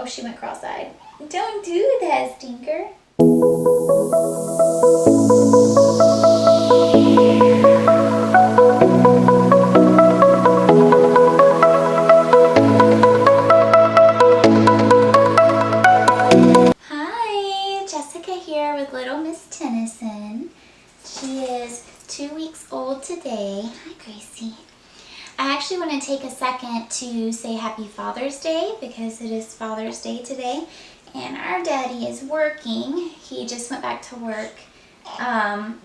Oh, she went cross-eyed. Don't do that, Stinker. Hi, Jessica here with little Miss Tennyson. She is 2 weeks old today. Hi, Gracie. I actually want to take a second to say Happy Father's Day because it is Father's Day today. And our daddy is working. He just went back to work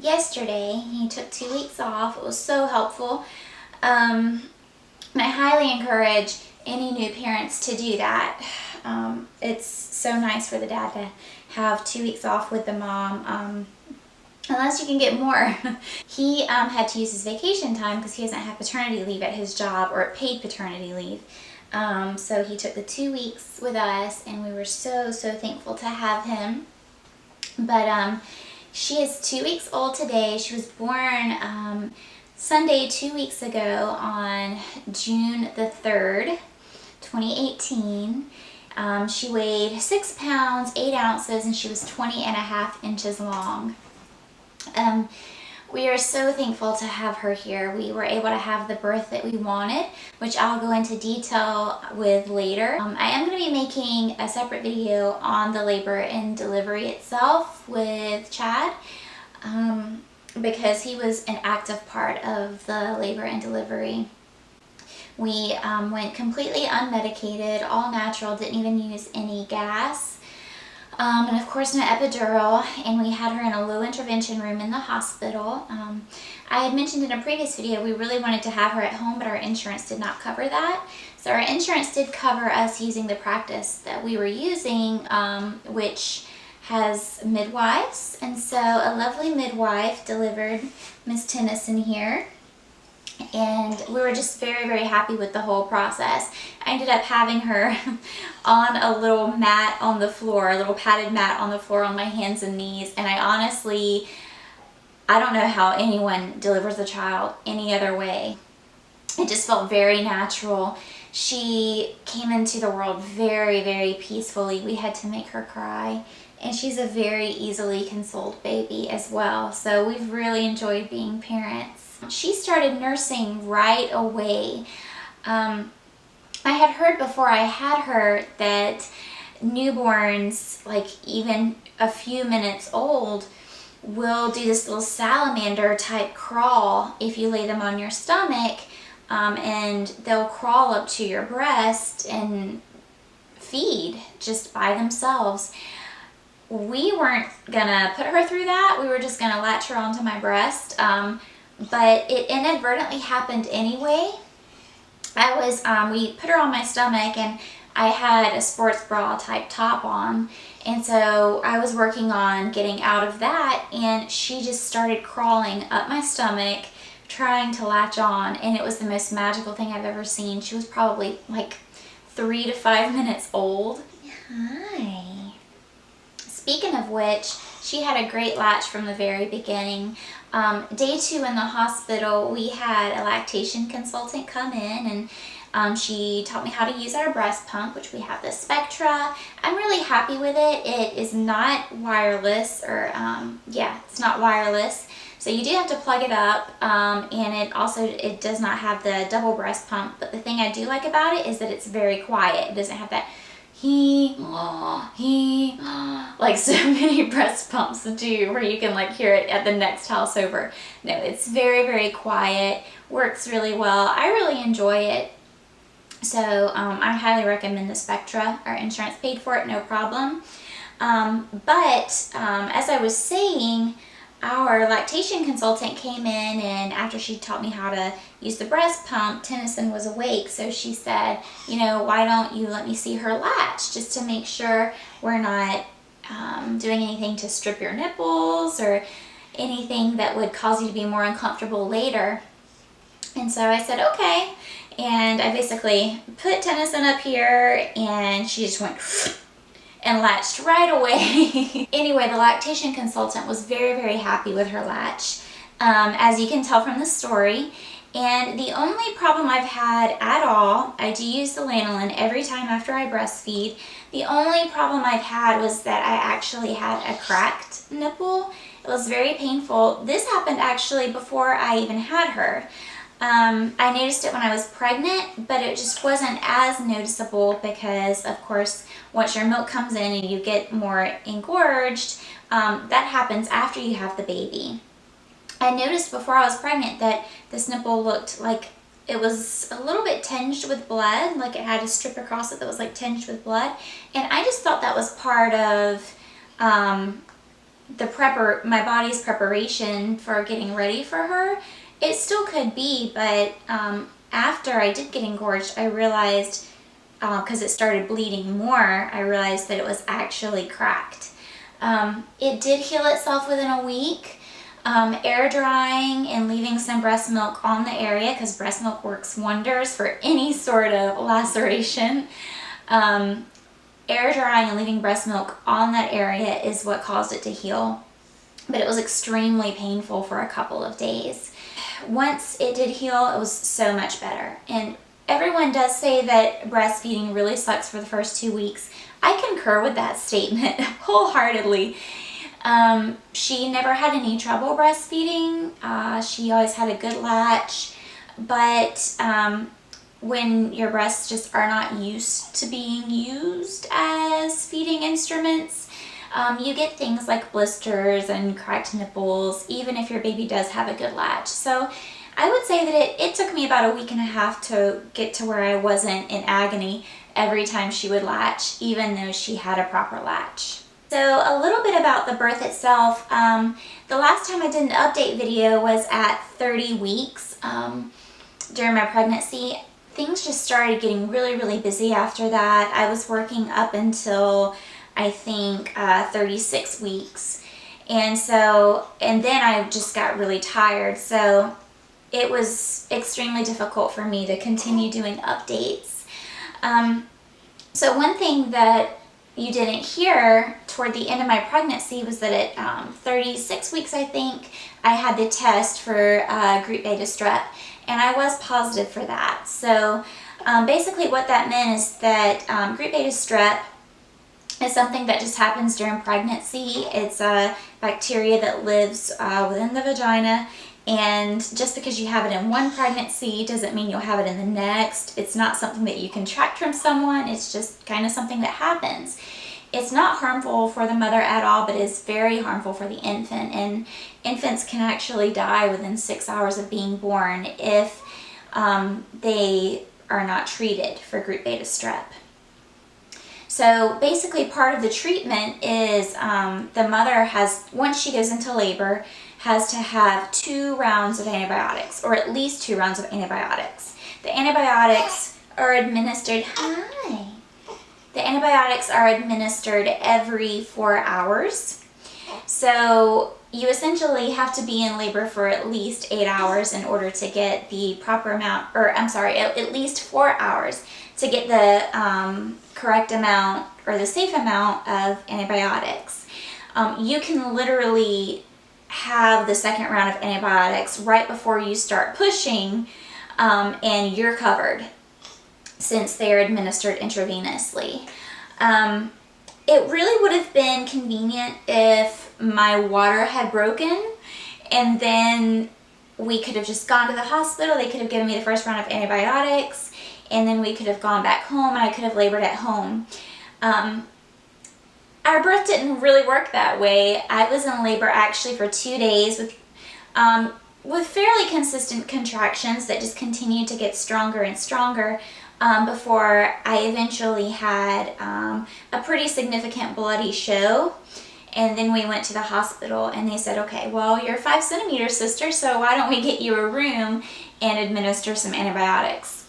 yesterday. He took 2 weeks off. It was so helpful. And I highly encourage any new parents to do that. It's so nice for the dad to have 2 weeks off with the mom. Unless you can get more. He had to use his vacation time because he doesn't have paternity leave at his job, or paid paternity leave. So he took the 2 weeks with us, and we were so thankful to have him. But she is 2 weeks old today. She was born Sunday 2 weeks ago on June the 3rd, 2018. She weighed 6 pounds, 8 ounces, and she was 20.5 inches long. We are so thankful to have her here. We were able to have the birth that we wanted, which I'll go into detail with later. I am going to be making a separate video on the labor and delivery itself with Chad, because he was an active part of the labor and delivery. We went completely unmedicated, all natural, didn't even use any gas. And of course no epidural, and we had her in a low intervention room in the hospital. I had mentioned in a previous video we really wanted to have her at home, but our insurance did not cover that. So our insurance did cover us using the practice that we were using, which has midwives, and so a lovely midwife delivered Miss Tennyson here. And we were just very happy with the whole process. I ended up having her on a little mat on the floor, a little padded mat on the floor on my hands and knees, and I don't know how anyone delivers a child any other way. It just felt very natural. She came into the world very peacefully. We had to make her cry, and she's a very easily consoled baby as well. So we've really enjoyed being parents. She started nursing right away. I had heard before I had her that newborns, like even a few minutes old, will do this little salamander type crawl if you lay them on your stomach, and they'll crawl up to your breast and feed just by themselves. We weren't gonna put her through that. We were just gonna latch her onto my breast. But it inadvertently happened anyway. We put her on my stomach, and I had a sports bra type top on, and so I was working on getting out of that, and she just started crawling up my stomach trying to latch on, and it was the most magical thing I've ever seen. She was probably like 3 to 5 minutes old. Hi. Speaking of which, she had a great latch from the very beginning. Day 2 in the hospital, we had a lactation consultant come in, and she taught me how to use our breast pump, which we have the Spectra. I'm really happy with it. It is not wireless, or it's not wireless. So you do have to plug it up, and it does not have the double breast pump. But the thing I do like about it is that it's very quiet. It doesn't have that like so many breast pumps do, where you can like hear it at the next house over. No, it's very quiet, works really well. I really enjoy it. So I highly recommend the Spectra. Our insurance paid for it, no problem. But as I was saying, our lactation consultant came in, and after she taught me how to use the breast pump, Tennyson was awake, so she said, you know, why don't you let me see her latch, just to make sure we're not doing anything to strip your nipples or anything that would cause you to be more uncomfortable later. And so I said, okay, and I basically put Tennyson up here, and she just went and latched right away. Anyway, the lactation consultant was very happy with her latch, as you can tell from the story. And the only problem I've had at all, I do use the lanolin every time after I breastfeed. The only problem I've had was that I actually had a cracked nipple. It was very painful. This happened actually before I even had her. I noticed it when I was pregnant, but it just wasn't as noticeable because, of course, once your milk comes in and you get more engorged, that happens after you have the baby. I noticed before I was pregnant that this nipple looked like it was a little bit tinged with blood, like it had a strip across it that was like tinged with blood. And I just thought that was part of my body's preparation for getting ready for her. It still could be, but after I did get engorged, I realized, because it started bleeding more, I realized that it was actually cracked. It did heal itself within a week. Air drying and leaving some breast milk on the area, because breast milk works wonders for any sort of laceration. Air drying and leaving breast milk on that area is what caused it to heal, but it was extremely painful for a couple of days. Once it did heal, it was so much better. And everyone does say that breastfeeding really sucks for the first 2 weeks. I concur with that statement wholeheartedly. She never had any trouble breastfeeding. She always had a good latch, but when your breasts just are not used to being used as feeding instruments, you get things like blisters and cracked nipples, even if your baby does have a good latch. So I would say that it took me about a week and a half to get to where I wasn't in agony every time she would latch, even though she had a proper latch. So a little bit about the birth itself. The last time I did an update video was at 30 weeks during my pregnancy. Things just started getting really, really busy after that. I was working up until I think 36 weeks. And then I just got really tired. So it was extremely difficult for me to continue doing updates. So one thing that you didn't hear toward the end of my pregnancy was that at 36 weeks, I think, I had the test for group beta strep, and I was positive for that. So basically what that meant is that group beta strep is something that just happens during pregnancy. It's a bacteria that lives within the vagina, and just because you have it in one pregnancy doesn't mean you'll have it in the next. It's not something that you contract from someone. It's just kind of something that happens. It's not harmful for the mother at all, but it's very harmful for the infant, and infants can actually die within 6 hours of being born if they are not treated for group beta strep. So basically part of the treatment is the mother has, once she goes into labor, has to have 2 rounds of antibiotics, or at least 2 rounds of antibiotics. The antibiotics are administered, The antibiotics are administered every 4 hours. So you essentially have to be in labor for at least 8 hours in order to get the proper amount, or I'm sorry, at least 4 hours to get the correct amount or the safe amount of antibiotics. You can literally have the second round of antibiotics right before you start pushing, and you're covered since they are administered intravenously. It really would have been convenient if my water had broken, and then we could have just gone to the hospital. They could have given me the first round of antibiotics, and then we could have gone back home and I could have labored at home. Our birth didn't really work that way. I was in labor actually for 2 days with fairly consistent contractions that just continued to get stronger and stronger before I eventually had a pretty significant bloody show. And then we went to the hospital and they said, okay, well, you're 5 centimeters, sister, so why don't we get you a room and administer some antibiotics?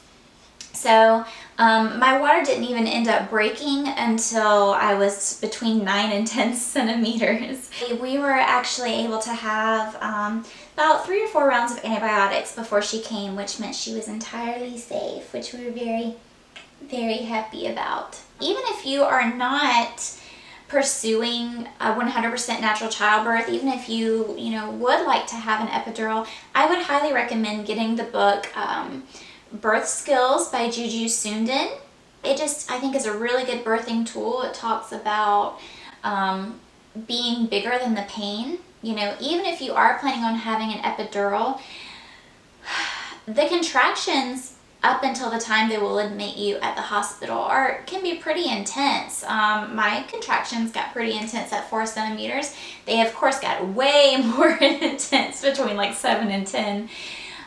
So my water didn't even end up breaking until I was between 9 and 10 centimeters. We were actually able to have about 3 or 4 rounds of antibiotics before she came, which meant she was entirely safe, which we were very, very happy about. Even if you are not pursuing a 100% natural childbirth, even if you would like to have an epidural, I would highly recommend getting the book Birth Skills by Juju Sundin. It just, I think, is a really good birthing tool. It talks about being bigger than the pain. Even if you are planning on having an epidural, the contractions up until the time they will admit you at the hospital can be pretty intense. My contractions got pretty intense at 4 centimeters. They of course got way more intense between like 7 and 10.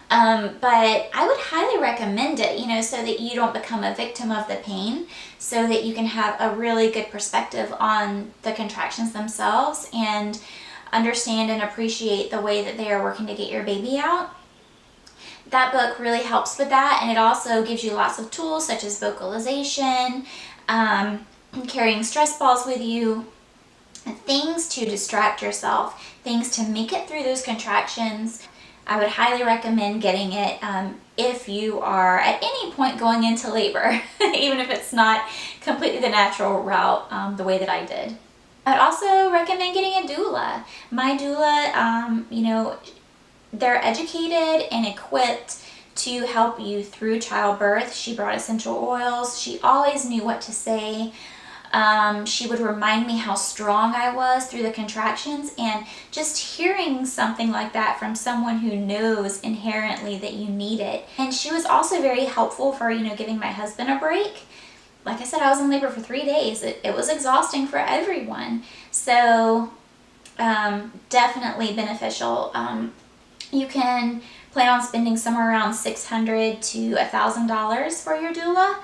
But I would highly recommend it, so that you don't become a victim of the pain, so that you can have a really good perspective on the contractions themselves and understand and appreciate the way that they are working to get your baby out. That book really helps with that, and it also gives you lots of tools such as vocalization, carrying stress balls with you, things to distract yourself, things to make it through those contractions. I would highly recommend getting it if you are at any point going into labor, even if it's not completely the natural route, the way that I did. I'd also recommend getting a doula. My doula, they're educated and equipped to help you through childbirth. She brought essential oils. She always knew what to say. She would remind me how strong I was through the contractions, and just hearing something like that from someone who knows inherently that you need it. And she was also very helpful for, giving my husband a break. Like I said, I was in labor for 3 days. It was exhausting for everyone. So definitely beneficial. You can plan on spending somewhere around $600 to $1,000 for your doula.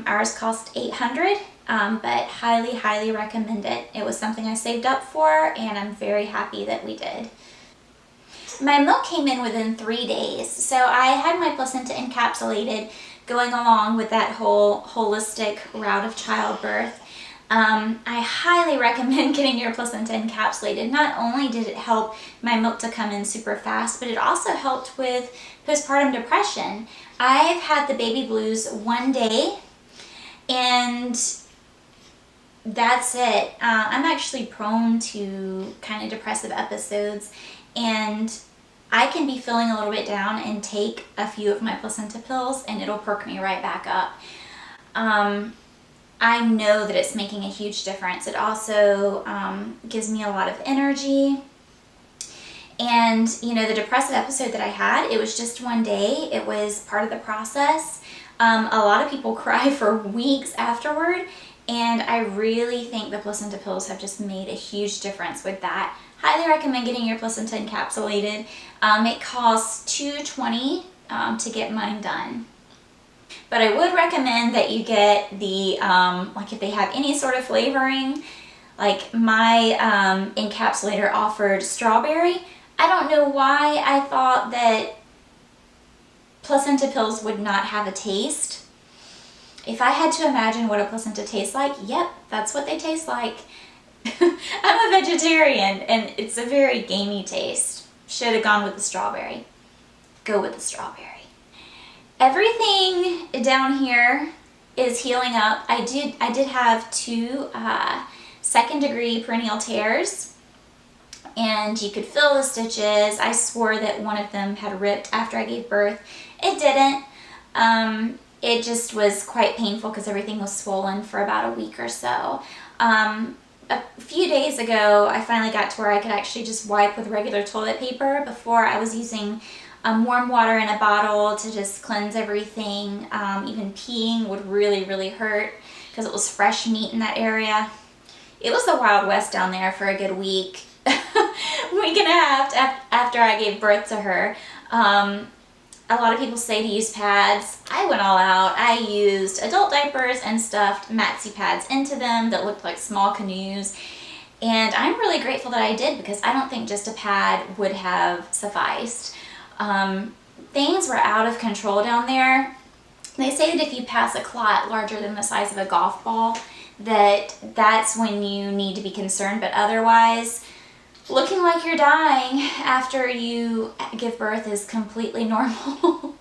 Ours cost $800, but highly, highly recommend it. It was something I saved up for, and I'm very happy that we did. My milk came in within 3 days, so I had my placenta encapsulated, going along with that whole holistic route of childbirth. I highly recommend getting your placenta encapsulated. Not only did it help my milk to come in super fast, but it also helped with postpartum depression. I've had the baby blues one day, and that's it. I'm actually prone to kind of depressive episodes, and I can be feeling a little bit down and take a few of my placenta pills, and it'll perk me right back up. I know that it's making a huge difference. It also gives me a lot of energy. And, the depressive episode that I had, it was just one day. It was part of the process. A lot of people cry for weeks afterward, and I really think the placenta pills have just made a huge difference with that. Highly recommend getting your placenta encapsulated. It costs $220 to get mine done. But I would recommend that you get the, like if they have any sort of flavoring, like my encapsulator offered strawberry. I don't know why I thought that placenta pills would not have a taste. If I had to imagine what a placenta tastes like, yep, that's what they taste like. I'm a vegetarian, and it's a very gamey taste. Should have gone with the strawberry. Go with the strawberry. Everything down here is healing up. I did have 2 second-degree perineal tears, and you could feel the stitches. I swore that one of them had ripped after I gave birth. It didn't. It just was quite painful because everything was swollen for about a week or so. A few days ago, I finally got to where I could actually just wipe with regular toilet paper. Before, I was using warm water in a bottle to just cleanse everything. Even peeing would really, really hurt because it was fresh meat in that area. It was the Wild West down there for a good week, week and a half after I gave birth to her. A lot of people say to use pads. I went all out. I used adult diapers and stuffed maxi pads into them that looked like small canoes. And I'm really grateful that I did, because I don't think just a pad would have sufficed. Things were out of control down there. They say that if you pass a clot larger than the size of a golf ball, that's when you need to be concerned, but otherwise, looking like you're dying after you give birth is completely normal.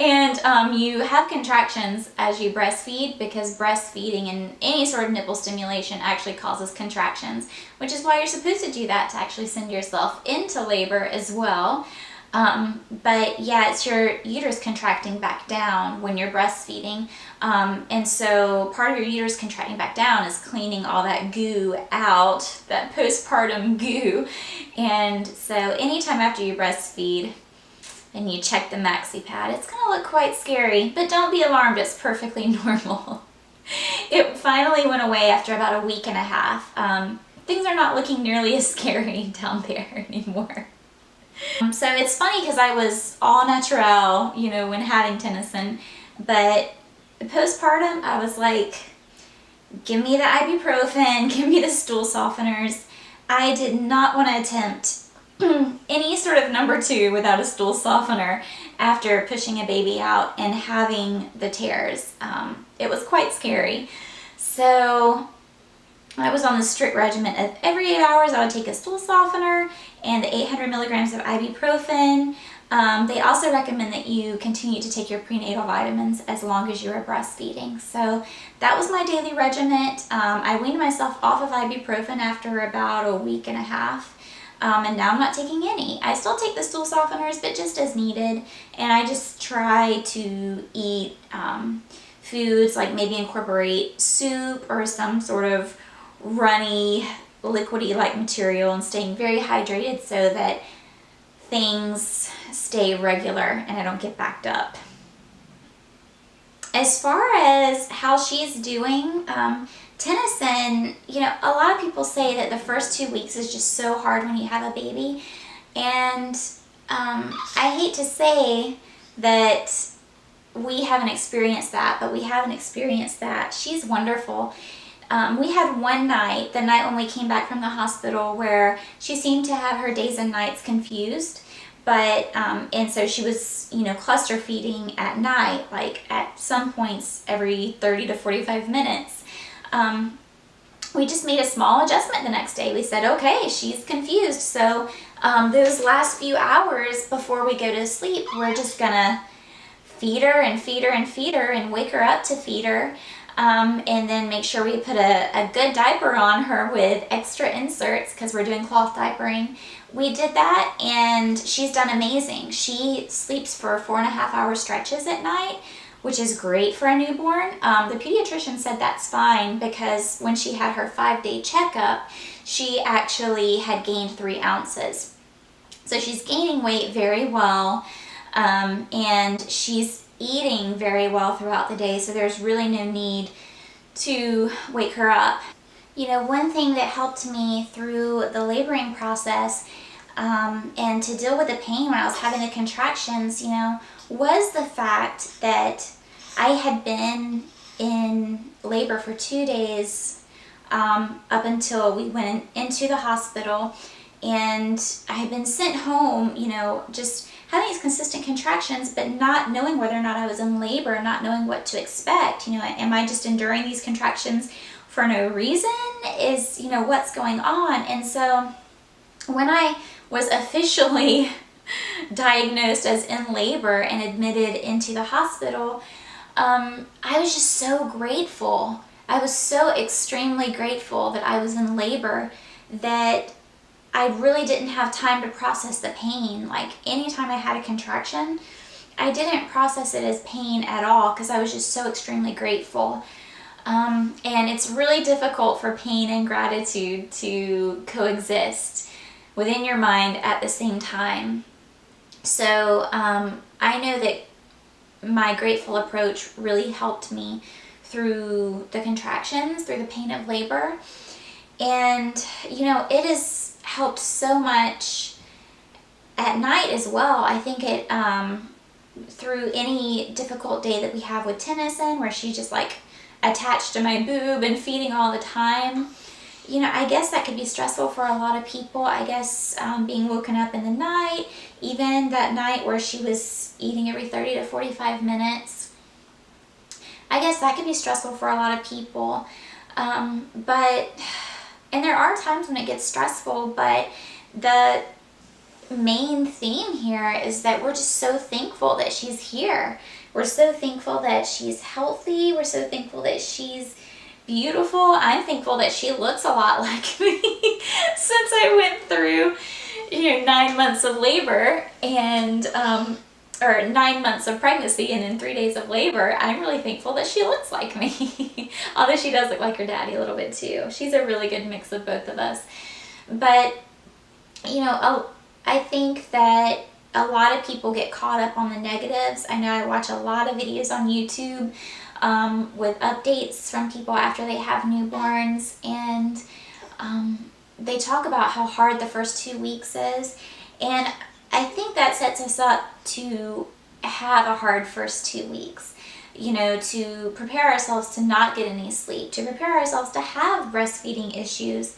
And you have contractions as you breastfeed, because breastfeeding and any sort of nipple stimulation actually causes contractions, which is why you're supposed to do that, to actually send yourself into labor as well. But yeah, it's your uterus contracting back down when you're breastfeeding. And so part of your uterus contracting back down is cleaning all that goo out, that postpartum goo. And so anytime after you breastfeed and you check the maxi pad, it's gonna look quite scary, but don't be alarmed, it's perfectly normal. It finally went away after about a week and a half. Things are not looking nearly as scary down there anymore. So it's funny because I was all natural, you know, when having Tennyson, but postpartum I was like, give me the ibuprofen, give me the stool softeners. I did not want to attempt any sort of number 2 without a stool softener after pushing a baby out and having the tears. It was quite scary. So I was on the strict regimen of every 8 hours I would take a stool softener and the 800 milligrams of ibuprofen. They also recommend that you continue to take your prenatal vitamins as long as you are breastfeeding. So that was my daily regimen. I weaned myself off of ibuprofen after about a week and a half. And now I'm not taking any. I still take the stool softeners, but just as needed. And I just try to eat foods, like maybe incorporate soup or some sort of runny, liquidy like material, and staying very hydrated so that things stay regular and I don't get backed up. As far as how she's doing, Tennyson, you know, a lot of people say that the first 2 weeks is just so hard when you have a baby, and I hate to say that we haven't experienced that, but we haven't experienced that. She's wonderful. We had one night, the night when we came back from the hospital, where she seemed to have her days and nights confused, but and so she was, you know, cluster feeding at night, like at some points every 30 to 45 minutes. We just made a small adjustment the next day. We said, okay, she's confused, so those last few hours before we go to sleep, we're just gonna feed her and feed her and feed her and wake her up to feed her. And then make sure we put a good diaper on her with extra inserts, because we're doing cloth diapering. We did that and she's done amazing. She sleeps for 4.5 hour stretches at night, which is great for a newborn. The pediatrician said that's fine, because when she had her 5-day checkup, she actually had gained 3 ounces. So she's gaining weight very well, and she's eating very well throughout the day, so there's really no need to wake her up. You know, one thing that helped me through the laboring process and to deal with the pain when I was having the contractions, you know, was the fact that I had been in labor for 2 days up until we went into the hospital, and I had been sent home, you know, just having these consistent contractions, but not knowing whether or not I was in labor, not knowing what to expect. You know, am I just enduring these contractions for no reason? Is, you know, what's going on? And so when I was officially diagnosed as in labor and admitted into the hospital, I was just so grateful. I was so extremely grateful that I was in labor, that I really didn't have time to process the pain. Like, anytime I had a contraction, I didn't process it as pain at all, because I was just so extremely grateful. And it's really difficult for pain and gratitude to coexist within your mind at the same time. So I know that my grateful approach really helped me through the contractions, through the pain of labor. And, you know, it has helped so much at night as well. I think it, through any difficult day that we have with Tennyson, where she's just like attached to my boob and feeding all the time, you know, I guess that could be stressful for a lot of people. I guess being woken up in the night, even that night where she was eating every 30 to 45 minutes, I guess that could be stressful for a lot of people. And there are times when it gets stressful, but the main theme here is that we're just so thankful that she's here. We're so thankful that she's healthy. We're so thankful that she's beautiful. I'm thankful that she looks a lot like me since I went through, 9 months of labor and, or 9 months of pregnancy and then 3 days of labor. I'm really thankful that she looks like me. Although she does look like her daddy a little bit too. She's a really good mix of both of us. But, I think that a lot of people get caught up on the negatives. I know I watch a lot of videos on YouTube with updates from people after they have newborns, and they talk about how hard the first 2 weeks is, and I think that sets us up to have a hard first 2 weeks, to prepare ourselves to not get any sleep, to prepare ourselves to have breastfeeding issues.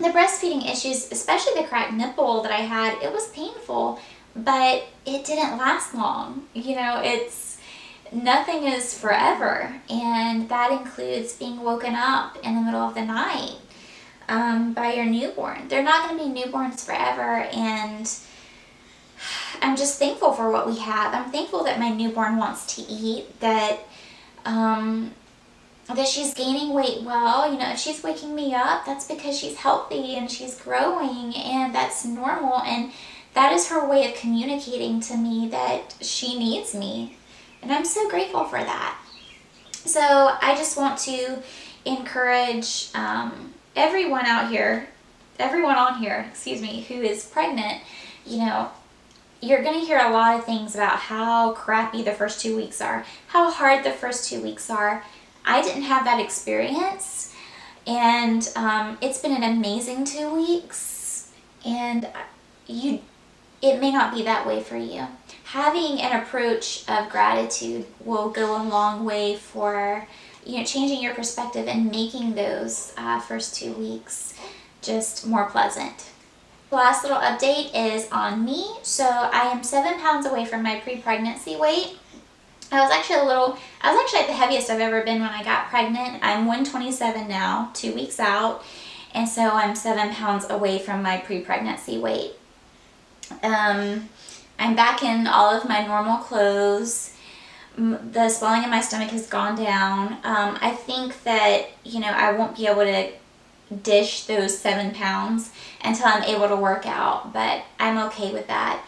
The breastfeeding issues, especially the cracked nipple that I had, it was painful, but it didn't last long. Nothing is forever, and that includes being woken up in the middle of the night by your newborn. They're not going to be newborns forever, and I'm just thankful for what we have. I'm thankful that my newborn wants to eat, that she's gaining weight well. If she's waking me up, that's because she's healthy and she's growing, and that's normal, and that is her way of communicating to me that she needs me, and I'm so grateful for that. So I just want to encourage everyone on here, who is pregnant. You're going to hear a lot of things about how crappy the first 2 weeks are, how hard the first 2 weeks are. I didn't have that experience, and it's been an amazing 2 weeks, and it may not be that way for you. Having an approach of gratitude will go a long way for changing your perspective and making those first 2 weeks just more pleasant. The last little update is on me. So I am 7 pounds away from my pre-pregnancy weight. I was actually at the heaviest I've ever been when I got pregnant. I'm 127 now, 2 weeks out, and so I'm 7 pounds away from my pre-pregnancy weight. I'm back in all of my normal clothes. The swelling in my stomach has gone down. I think that, I won't be able to dish those 7 pounds until I'm able to work out, but I'm okay with that.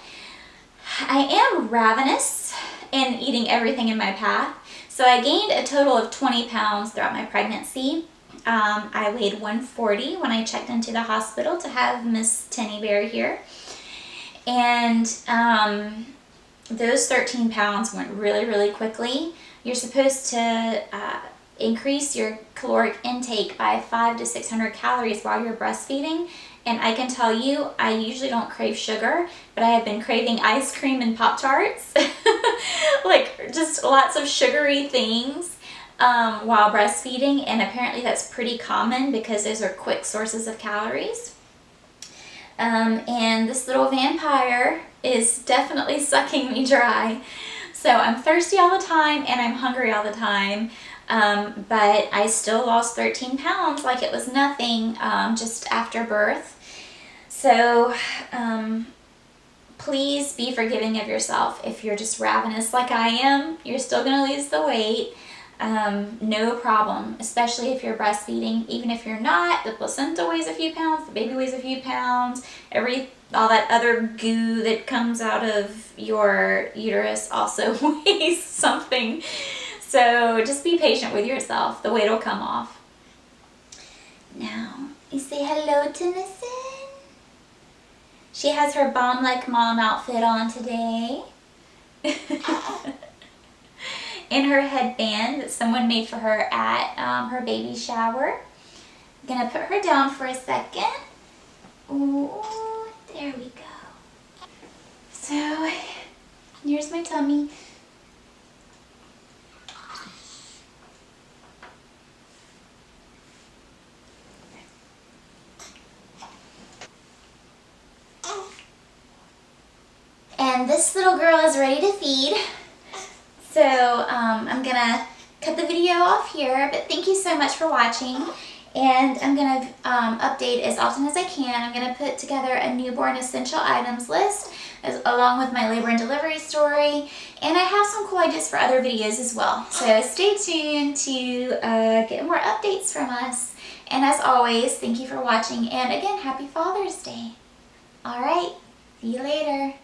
I am ravenous and eating everything in my path. So I gained a total of 20 pounds throughout my pregnancy. I weighed 140 when I checked into the hospital to have Miss Tenny Bear here. And those 13 pounds went really, really quickly. You're supposed to increase your caloric intake by 500 to 600 calories while you're breastfeeding. And I can tell you, I usually don't crave sugar, but I have been craving ice cream and Pop-Tarts. Like just lots of sugary things while breastfeeding, and apparently that's pretty common because those are quick sources of calories. And this little vampire is definitely sucking me dry. So I'm thirsty all the time and I'm hungry all the time. But I still lost 13 pounds like it was nothing just after birth. So please be forgiving of yourself. If you're just ravenous like I am, you're still going to lose the weight. No problem, especially if you're breastfeeding. Even if you're not, the placenta weighs a few pounds, the baby weighs a few pounds, all that other goo that comes out of your uterus also weighs something. So just be patient with yourself. The weight will come off. Now, you say hello to Nissan. She has her Bomb Like Mom outfit on today. And her headband that someone made for her at her baby shower. I'm going to put her down for a second. Ooh, there we go. So, here's my tummy. And this little girl is ready to feed. So I'm gonna cut the video off here, but thank you so much for watching. And I'm going to update as often as I can. I'm going to put together a newborn essential items list along with my labor and delivery story. And I have some cool ideas for other videos as well. So stay tuned to get more updates from us. And as always, thank you for watching. And again, happy Father's Day. All right, see you later.